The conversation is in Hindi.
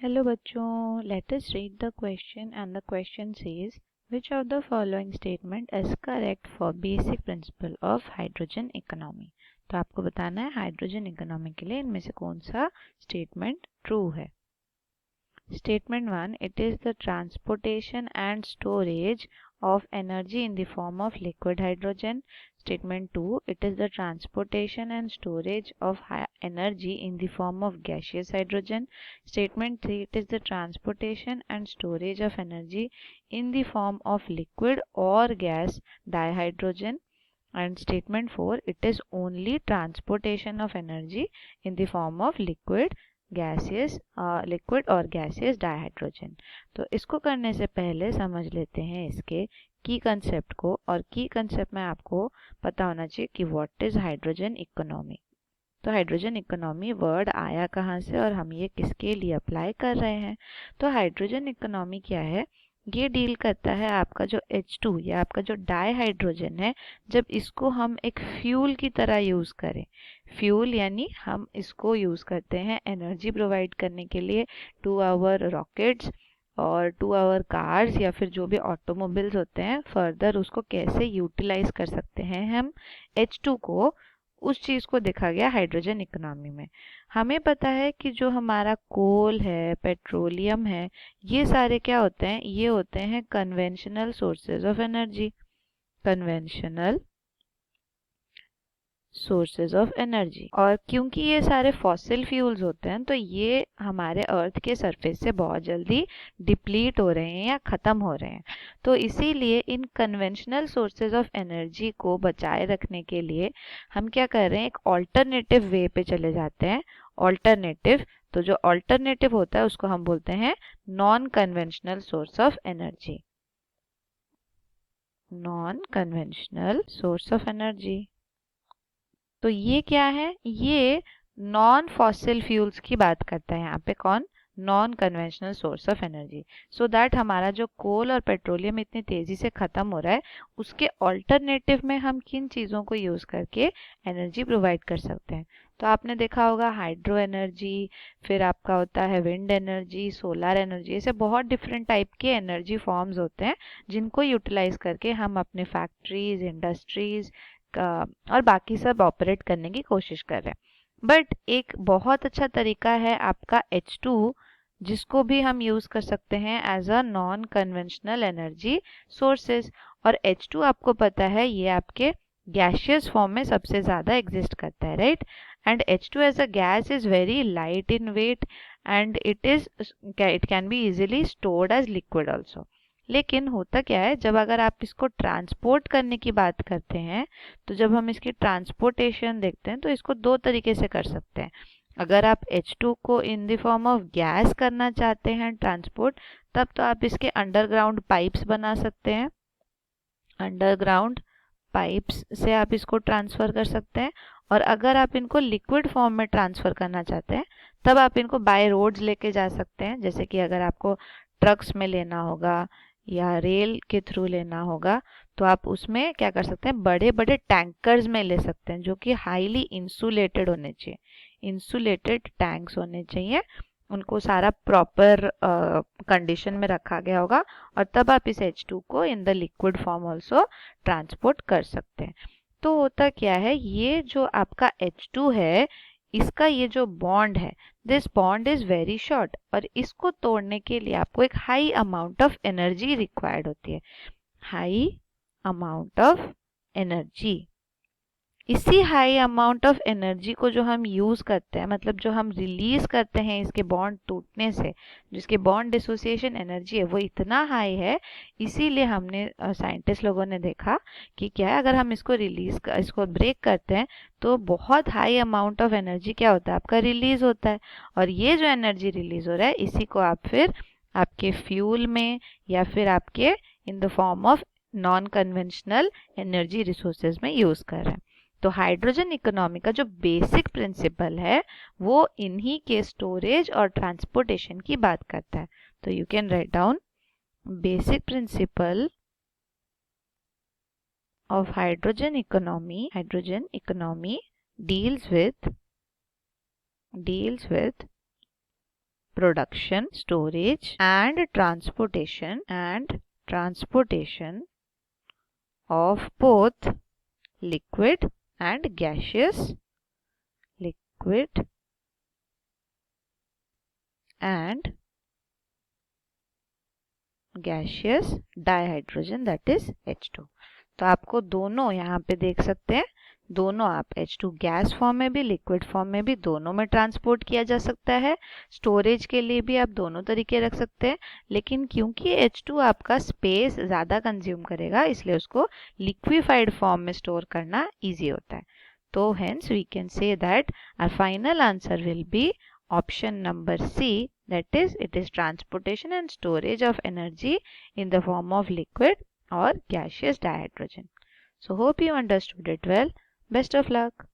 Hello बच्चों, let us read the question and the question says which of the following statement is correct for basic principle of hydrogen economy। तो आपको बताना है हाइड्रोजन इकोनॉमी के लिए इनमें से कौन सा स्टेटमेंट ट्रू है। Statement 1, it is the transportation and storage of energy in the form of liquid hydrogen. Statement 2, it is the transportation and storage of energy in the form of gaseous hydrogen. Statement 3, it is the transportation and storage of energy in the form of liquid or gas dihydrogen. And statement 4, it is only transportation of energy in the form of liquid और गैसियस डाइहाइड्रोजन। तो इसको करने से पहले समझ लेते हैं इसके की कंसेप्ट को, और की कंसेप्ट में आपको पता होना चाहिए कि व्हाट इज हाइड्रोजन इकोनॉमी। तो हाइड्रोजन इकोनॉमी वर्ड आया कहाँ से और हम ये किसके लिए अप्लाई कर रहे हैं। तो हाइड्रोजन इकोनॉमी क्या है, ये डील करता है आपका जो H2 या आपका जो डाइहाइड्रोजन है, जब इसको हम एक फ्यूल की तरह यूज़ करें। फ्यूल यानी हम इसको यूज़ करते हैं एनर्जी प्रोवाइड करने के लिए टू आवर रॉकेट्स और टू आवर कार्स या फिर जो भी ऑटोमोबाइल्स होते हैं। फर्दर उसको कैसे यूटिलाइज कर सकते हैं हम H2 को, उस चीज़ को देखा गया हाइड्रोजन इकोनॉमी में। हमें पता है कि जो हमारा कोल है, पेट्रोलियम है, ये सारे क्या होते हैं, ये होते हैं conventional sources of energy. Conventional sources of energy. और क्योंकि ये सारे फॉसिल फ्यूल्स होते हैं तो ये हमारे अर्थ के सरफेस से बहुत जल्दी डिप्लीट हो रहे हैं या ख़त्म हो रहे हैं। तो इसीलिए इन कन्वेंशनल सोर्सेज ऑफ एनर्जी को बचाए रखने के लिए हम क्या कर रहे हैं, एक ऑल्टरनेटिव वे पे चले जाते हैं। ऑल्टरनेटिव, तो जो ऑल्टरनेटिव होता है उसको हम बोलते हैं non conventional source of energy. Non conventional source of energy. तो ये क्या है, ये नॉन फॉसिल फ्यूल्स की बात करता है यहाँ पे। कौन? Non conventional source of energy. So that हमारा जो कोल और पेट्रोलियम इतनी तेजी से खत्म हो रहा है, उसके ऑल्टरनेटिव में हम किन चीज़ों को यूज़ करके एनर्जी प्रोवाइड कर सकते हैं। तो आपने देखा होगा हाइड्रो एनर्जी, फिर आपका होता है विंड एनर्जी, सोलर एनर्जी, ऐसे बहुत डिफरेंट टाइप के एनर्जी फॉर्म्स होते हैं जिनको यूटिलाइज करके हम अपने फैक्ट्रीज, इंडस्ट्रीज और बाकी सब ऑपरेट करने की कोशिश कर रहे हैं। बट एक बहुत अच्छा तरीका है आपका H2, जिसको भी हम यूज़ कर सकते हैं as a non conventional energy sources. और H2 आपको पता है ये आपके गैशियस फॉर्म में सबसे ज़्यादा एग्जिस्ट करता है, right. And H2 as a gas is very light in weight and it can be easily stored as liquid also. लेकिन होता क्या है, जब अगर आप इसको ट्रांसपोर्ट करने की बात करते हैं, तो जब हम इसकी ट्रांसपोर्टेशन देखते हैं तो इसको दो तरीके से कर सकते हैं। अगर आप H2 को in the form of gas करना चाहते हैं ट्रांसपोर्ट, तब तो आप इसके अंडरग्राउंड पाइप्स बना सकते हैं। अंडरग्राउंड पाइप्स से आप इसको ट्रांसफ़र कर सकते हैं। और अगर आप इनको लिक्विड फॉर्म में ट्रांसफ़र करना चाहते हैं, तब आप इनको बाय रोड्स लेके जा सकते हैं। जैसे कि अगर आपको ट्रक्स में लेना होगा या रेल के थ्रू लेना होगा, तो आप उसमें क्या कर सकते हैं, बड़े बड़े टैंकर्स में ले सकते हैं जो कि हाईली इंसुलेटेड होने चाहिए। इंसुलेटेड टैंक्स होने चाहिए, उनको सारा प्रॉपर कंडीशन में रखा गया होगा, और तब आप इस H2 को in the liquid form also transport कर सकते हैं। तो होता क्या है, ये जो आपका H2 है, इसका ये जो बॉन्ड है, this bond is very short, और इसको तोड़ने के लिए आपको एक high amount of energy required होती है। High amount of energy. इसी हाई अमाउंट ऑफ एनर्जी को जो हम यूज़ करते हैं, मतलब जो हम रिलीज करते हैं इसके बॉन्ड टूटने से, जिसके बॉन्ड डिसोसिएशन एनर्जी है वो इतना हाई है, इसीलिए हमने साइंटिस्ट लोगों ने देखा कि क्या है, अगर हम इसको ब्रेक करते हैं तो बहुत हाई अमाउंट ऑफ एनर्जी क्या होता है, आपका रिलीज होता है। और ये जो एनर्जी रिलीज हो रहा है, इसी को आप फिर आपके फ्यूल में या फिर आपके in the form of non conventional energy resources में यूज़ कर रहे हैं। तो हाइड्रोजन इकोनॉमी का जो बेसिक प्रिंसिपल है वो इन्हीं के स्टोरेज और ट्रांसपोर्टेशन की बात करता है। तो you can write down basic principle of hydrogen economy. Hydrogen economy deals with production, storage and transportation of both liquid and gaseous dihydrogen, that is H2। तो आपको दोनों यहाँ पे देख सकते हैं, दोनों आप H2 गैस फॉर्म में भी लिक्विड फॉर्म में भी दोनों में ट्रांसपोर्ट किया जा सकता है। स्टोरेज के लिए भी आप दोनों तरीके रख सकते हैं, लेकिन क्योंकि H2 आपका स्पेस ज़्यादा कंज्यूम करेगा इसलिए उसको लिक्विफाइड फॉर्म में स्टोर करना ईजी होता है। तो hence we can say that our final answer will be option number C, that is it is transportation and storage of energy in the form of liquid or gaseous dihydrogen. So hope you understood it well. Best of luck.